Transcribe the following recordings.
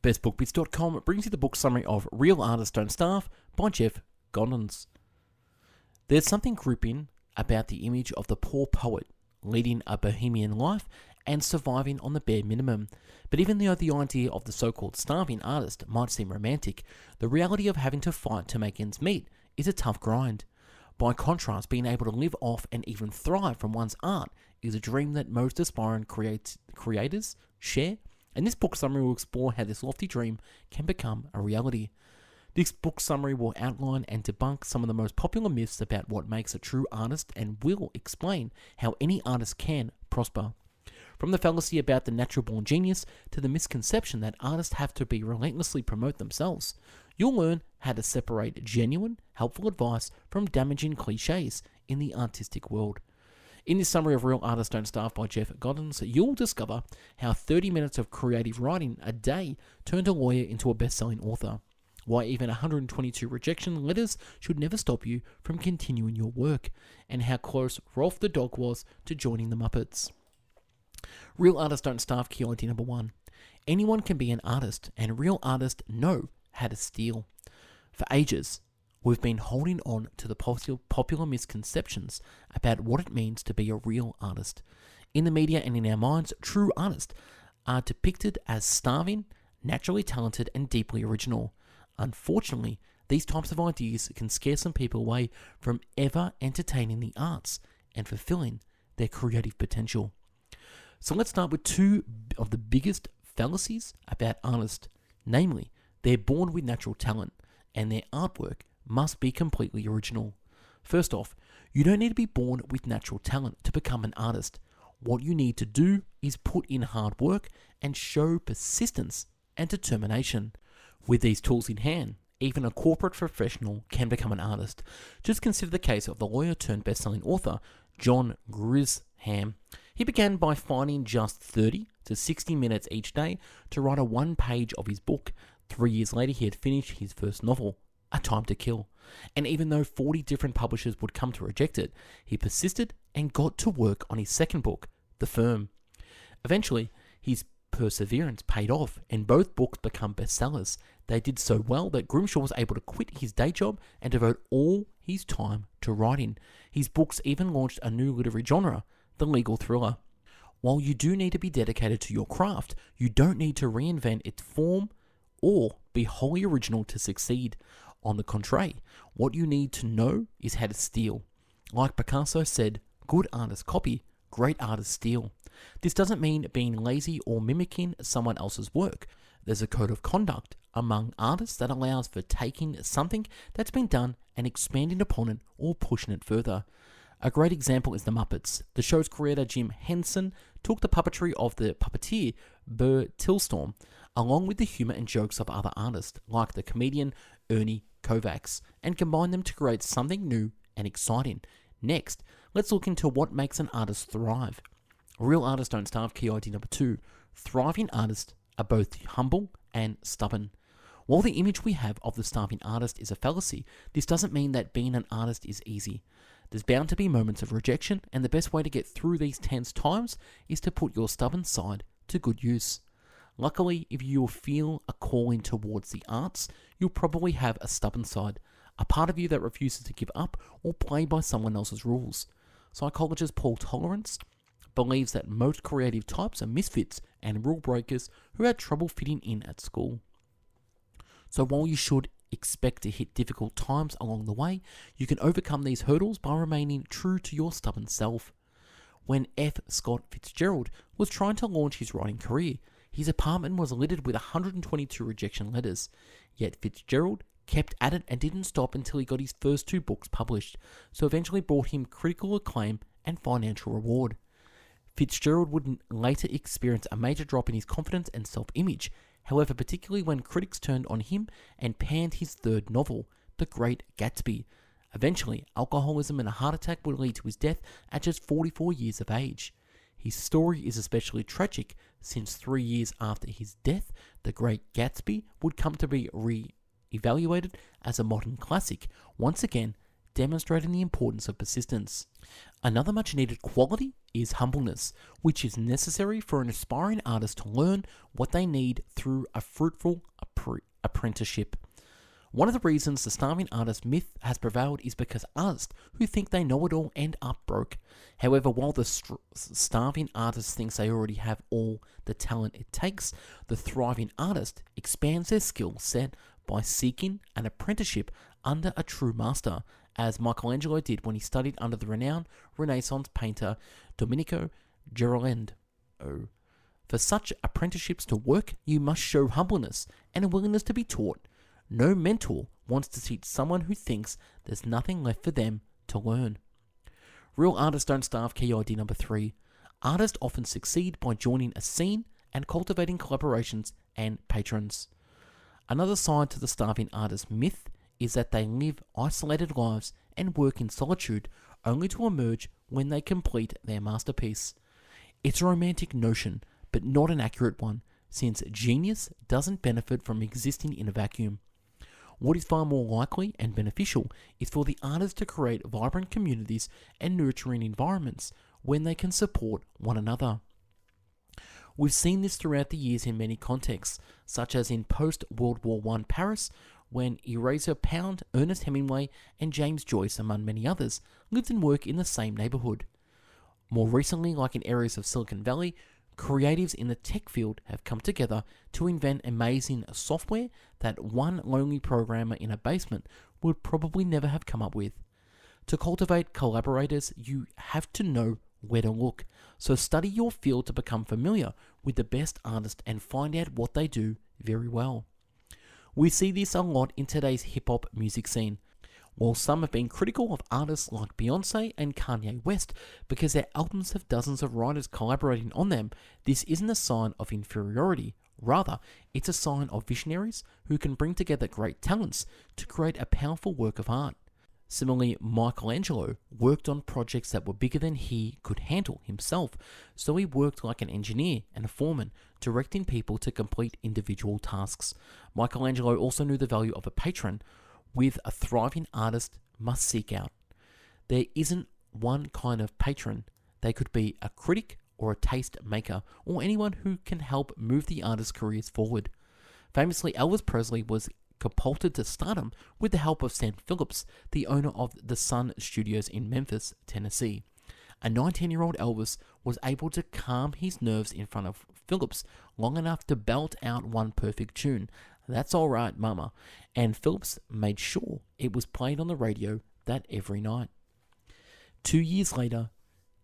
bestbookbits.com brings you the book summary of Real Artists Don't Starve by Goins. There's something gripping about the image of the poor poet leading a bohemian life and surviving on the bare minimum. But even though the idea of the so-called starving artist might seem romantic, the reality of having to fight to make ends meet is a tough grind. By contrast, being able to live off and even thrive from one's art is a dream that most aspiring creators share, and this book summary will explore how this lofty dream can become a reality. This book summary will outline and debunk some of the most popular myths about what makes a true artist and will explain how any artist can prosper. From the fallacy about the natural born genius to the misconception that artists have to be relentlessly promote themselves, you'll learn how to separate genuine, helpful advice from damaging cliches in the artistic world. In this summary of Real Artists Don't Starve by Goins, you'll discover how 30 minutes of creative writing a day turned a lawyer into a best-selling author, why even 122 rejection letters should never stop you from continuing your work, and how close Rolf the dog was to joining the Muppets. Real Artists Don't Starve key idea number 1. Anyone can be an artist, and real artists know how to steal. For ages, we've been holding on to the popular misconceptions about what it means to be a real artist. In the media and in our minds, true artists are depicted as starving, naturally talented, and deeply original. Unfortunately, these types of ideas can scare some people away from ever entertaining the arts and fulfilling their creative potential. So let's start with two of the biggest fallacies about artists, namely, they're born with natural talent and their artwork must be completely original. First off, you don't need to be born with natural talent to become an artist. What you need to do is put in hard work and show persistence and determination. With these tools in hand, even a corporate professional can become an artist. Just consider the case of the lawyer turned best-selling author, John Grisham. He began by finding just 30 to 60 minutes each day to write a one-page of his book. 3 years later, he had finished his first novel, A Time to Kill. And even though 40 different publishers would come to reject it, he persisted and got to work on his second book, The Firm. Eventually, his perseverance paid off, and both books become bestsellers. They did so well that Grimshaw was able to quit his day job and devote all his time to writing. His books even launched a new literary genre, the legal thriller. While you do need to be dedicated to your craft, you don't need to reinvent its form or be wholly original to succeed. On the contrary, what you need to know is how to steal. Like Picasso said, good artists copy, great artists steal. This doesn't mean being lazy or mimicking someone else's work. There's a code of conduct among artists that allows for taking something that's been done and expanding upon it or pushing it further. A great example is The Muppets. The show's creator Jim Henson took the puppetry of the puppeteer Burr Tillstorm, along with the humour and jokes of other artists, like the comedian Ernie Kovacs, and combined them to create something new and exciting. Next, let's look into what makes an artist thrive. Real Artists Don't Starve key idea number 2. Thriving artists are both humble and stubborn. While the image we have of the starving artist is a fallacy, this doesn't mean that being an artist is easy. There's bound to be moments of rejection, and the best way to get through these tense times is to put your stubborn side to good use. Luckily, if you feel a calling towards the arts, you'll probably have a stubborn side, a part of you that refuses to give up or play by someone else's rules. Psychologist Paul Tolerance believes that most creative types are misfits and rule breakers who had trouble fitting in at school. So while you should expect to hit difficult times along the way, you can overcome these hurdles by remaining true to your stubborn self. When F. Scott Fitzgerald was trying to launch his writing career, his apartment was littered with 122 rejection letters. Yet Fitzgerald kept at it and didn't stop until he got his first 2 books published, so eventually brought him critical acclaim and financial reward. Fitzgerald would later experience a major drop in his confidence and self-image, however, particularly when critics turned on him and panned his third novel, The Great Gatsby. Eventually, alcoholism and a heart attack would lead to his death at just 44 years of age. His story is especially tragic since 3 years after his death, The Great Gatsby would come to be re-evaluated as a modern classic, once again demonstrating the importance of persistence. Another much needed quality is humbleness, which is necessary for an aspiring artist to learn what they need through a fruitful apprenticeship. One of the reasons the starving artist myth has prevailed is because artists who think they know it all end up broke. However, while the starving artist thinks they already have all the talent it takes, the thriving artist expands their skill set by seeking an apprenticeship under a true master, as Michelangelo did when he studied under the renowned Renaissance painter Domenico Ghirlandaio. For such apprenticeships to work, you must show humbleness and a willingness to be taught. No mentor wants to teach someone who thinks there's nothing left for them to learn. Real artists don't starve. Key idea number 3. Artists often succeed by joining a scene and cultivating collaborations and patrons. Another side to the starving artist myth is that they live isolated lives and work in solitude only to emerge when they complete their masterpiece. It's a romantic notion, but not an accurate one, since genius doesn't benefit from existing in a vacuum. What is far more likely and beneficial is for the artist to create vibrant communities and nurturing environments when they can support one another. We've seen this throughout the years in many contexts, such as in post-World War I Paris, when Eraser Pound, Ernest Hemingway, and James Joyce, among many others, lived and worked in the same neighborhood. More recently, like in areas of Silicon Valley, creatives in the tech field have come together to invent amazing software that one lonely programmer in a basement would probably never have come up with. To cultivate collaborators, you have to know where to look. So study your field to become familiar with the best artists and find out what they do very well. We see this a lot in today's hip-hop music scene. While some have been critical of artists like Beyonce and Kanye West because their albums have dozens of writers collaborating on them, this isn't a sign of inferiority. Rather, it's a sign of visionaries who can bring together great talents to create a powerful work of art. Similarly, Michelangelo worked on projects that were bigger than he could handle himself, so he worked like an engineer and a foreman, directing people to complete individual tasks. Michelangelo also knew the value of a patron, with a thriving artist must seek out. There isn't one kind of patron. They could be a critic or a taste maker, or anyone who can help move the artist's careers forward. Famously, Elvis Presley was catapulted to stardom with the help of Sam Phillips, the owner of the Sun Studios in Memphis, Tennessee. A 19-year-old Elvis was able to calm his nerves in front of Phillips long enough to belt out one perfect tune, "That's All Right, Mama," and Phillips made sure it was played on the radio that every night. 2 years later,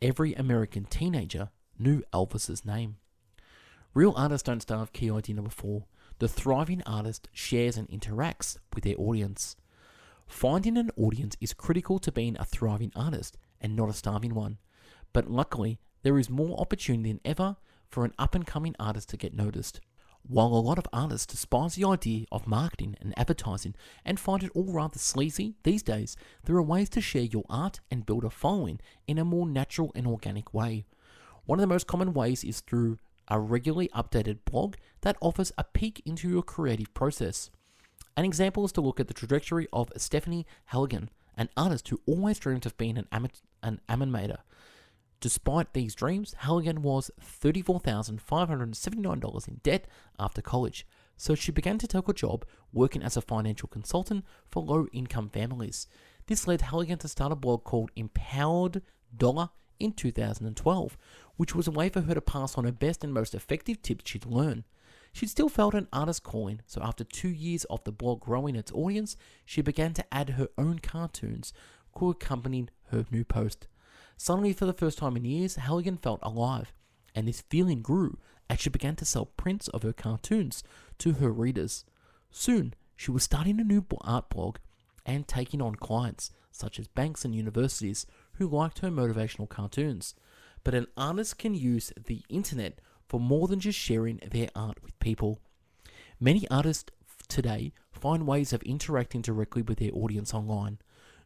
every American teenager knew Elvis's name. Real artists don't starve. Key idea number 4. The thriving artist shares and interacts with their audience. Finding an audience is critical to being a thriving artist and not a starving one. But luckily, there is more opportunity than ever for an up-and-coming artist to get noticed. While a lot of artists despise the idea of marketing and advertising and find it all rather sleazy these days, there are ways to share your art and build a following in a more natural and organic way. One of the most common ways is through a regularly updated blog that offers a peek into your creative process. An example is to look at the trajectory of Stephanie Halligan, an artist who always dreamed of being an animator. Despite these dreams, Halligan was $34,579 in debt after college, so she began to take a job working as a financial consultant for low-income families. This led Halligan to start a blog called Empowered Dollar in 2012, which was a way for her to pass on her best and most effective tips she'd learned. She'd still felt an artist calling, so after 2 years of the blog growing its audience, she began to add her own cartoons who accompanied her new post. Suddenly, for the first time in years, Halligan felt alive, and this feeling grew as she began to sell prints of her cartoons to her readers. Soon, she was starting a new art blog and taking on clients, such as banks and universities, who liked her motivational cartoons. But an artist can use the internet for more than just sharing their art with people. Many artists today find ways of interacting directly with their audience online.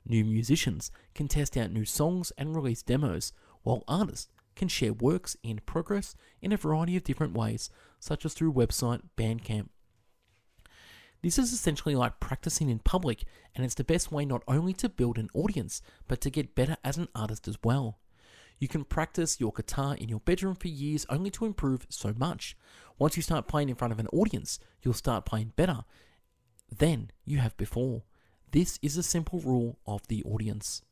New musicians can test out new songs and release demos, while artists can share works in progress in a variety of different ways, such as through website Bandcamp. This is essentially like practicing in public, and it's the best way not only to build an audience, but to get better as an artist as well. You can practice your guitar in your bedroom for years only to improve so much. Once you start playing in front of an audience, you'll start playing better than you have before. This is a simple rule of the audience.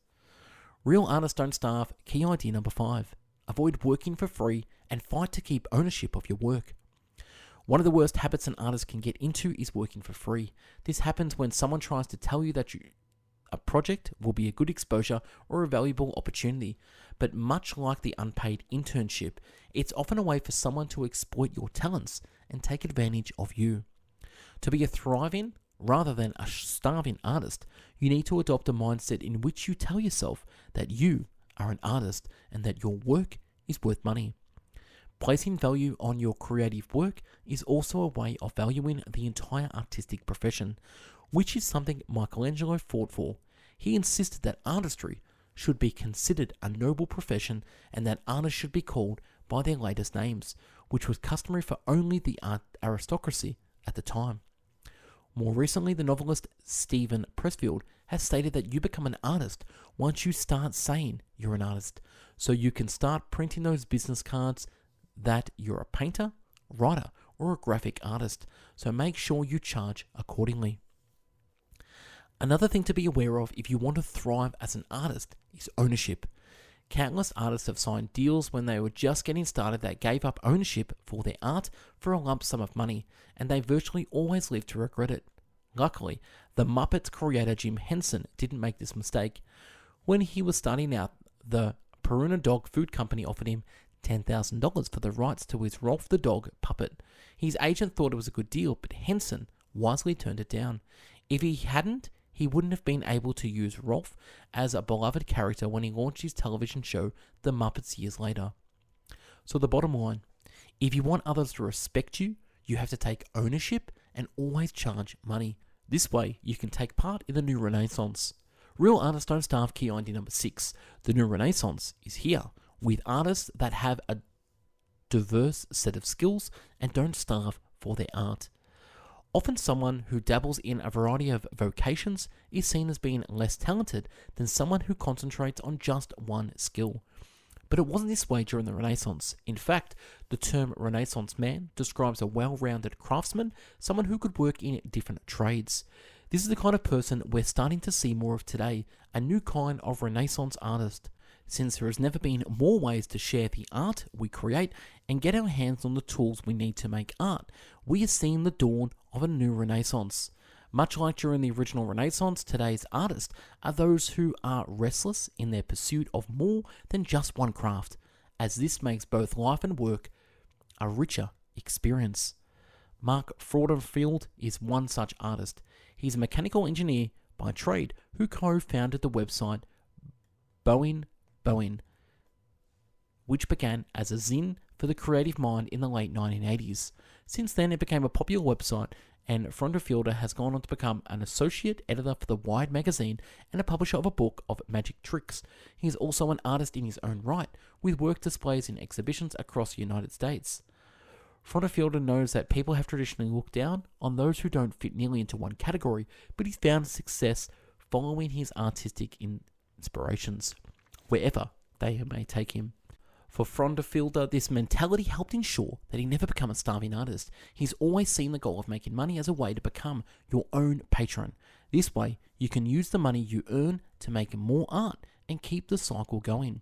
Real artists don't starve. Key idea number 5. Avoid working for free and fight to keep ownership of your work. One of the worst habits an artist can get into is working for free. This happens when someone tries to tell you that a project will be a good exposure or a valuable opportunity. But much like the unpaid internship, it's often a way for someone to exploit your talents and take advantage of you. To be a thriving rather than a starving artist, you need to adopt a mindset in which you tell yourself that you are an artist and that your work is worth money. Placing value on your creative work is also a way of valuing the entire artistic profession, which is something Michelangelo fought for. He insisted that artistry should be considered a noble profession and that artists should be called by their latest names, which was customary for only the aristocracy at the time. More recently, the novelist Steven Pressfield has stated that you become an artist once you start saying you're an artist, so you can start printing those business cards that you're a painter, writer, or a graphic artist, so make sure you charge accordingly. Another thing to be aware of if you want to thrive as an artist is ownership. Countless artists have signed deals when they were just getting started that gave up ownership for their art for a lump sum of money, and they virtually always live to regret it. Luckily, the Muppets creator Jim Henson didn't make this mistake. When he was starting out, the Purina Dog Food Company offered him $10,000 for the rights to his Rolf the Dog puppet. His agent thought it was a good deal, but Henson wisely turned it down. If he hadn't, he wouldn't have been able to use Rolf as a beloved character when he launched his television show, The Muppets, years later. So the bottom line, if you want others to respect you, you have to take ownership and always charge money. This way, you can take part in the new renaissance. Real artists don't starve. Key idea number 6. The new renaissance is here, with artists that have a diverse set of skills and don't starve for their art. Often someone who dabbles in a variety of vocations is seen as being less talented than someone who concentrates on just one skill. But it wasn't this way during the Renaissance. In fact, the term Renaissance man describes a well-rounded craftsman, someone who could work in different trades. This is the kind of person we're starting to see more of today, a new kind of Renaissance artist. Since there has never been more ways to share the art we create and get our hands on the tools we need to make art, we are seeing the dawn of a new renaissance. Much like during the original Renaissance, today's artists are those who are restless in their pursuit of more than just one craft, as this makes both life and work a richer experience. Mark Fraudenfield is one such artist. He's a mechanical engineer by trade who co-founded the website Boeing, which began as a zine for the creative mind in the late 1980s. Since then, it became a popular website, and Fraudenfield has gone on to become an associate editor for the Wired magazine and a publisher of a book of magic tricks. He is also an artist in his own right, with work displays in exhibitions across the United States. Fraudenfield knows that people have traditionally looked down on those who don't fit nearly into one category, but he's found success following his artistic inspirations, wherever they may take him. For Fraudenfield, this mentality helped ensure that he never became a starving artist. He's always seen the goal of making money as a way to become your own patron. This way, you can use the money you earn to make more art and keep the cycle going.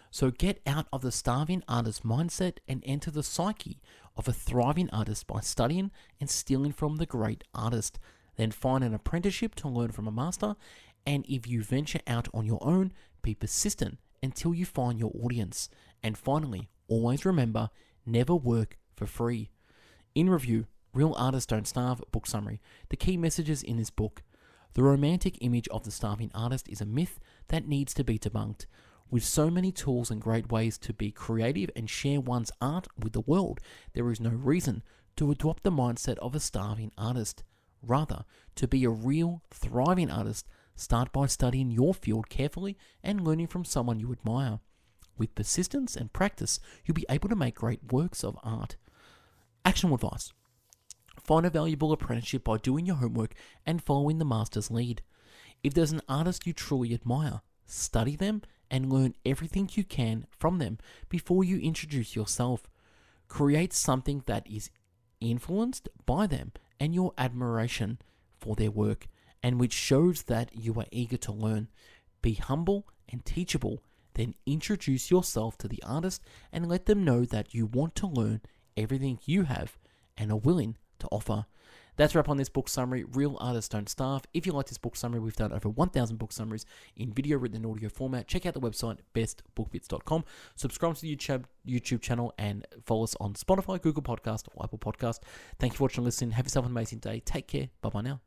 So get out of the starving artist mindset and enter the psyche of a thriving artist by studying and stealing from the great artist. Then find an apprenticeship to learn from a master, and if you venture out on your own, be persistent until you find your audience. And finally, always remember, never work for free. In review, Real Artists Don't Starve book summary. The key messages in this book. The romantic image of the starving artist is a myth that needs to be debunked. With so many tools and great ways to be creative and share one's art with the world, there is no reason to adopt the mindset of a starving artist. Rather, to be a real, thriving artist, start by studying your field carefully and learning from someone you admire. With persistence and practice, you'll be able to make great works of art. Actionable advice. Find a valuable apprenticeship by doing your homework and following the master's lead. If there's an artist you truly admire, study them and learn everything you can from them before you introduce yourself. Create something that is influenced by them and your admiration for their work, and which shows that you are eager to learn. Be humble and teachable, then introduce yourself to the artist and let them know that you want to learn everything you have and are willing to offer. That's a wrap on this book summary, Real Artists Don't Starve. If you like this book summary, we've done over 1,000 book summaries in video, written, and audio format. Check out the website, bestbookbits.com. Subscribe to the YouTube channel and follow us on Spotify, Google Podcast, or Apple Podcast. Thank you for watching and listening. Have yourself an amazing day. Take care. Bye-bye now.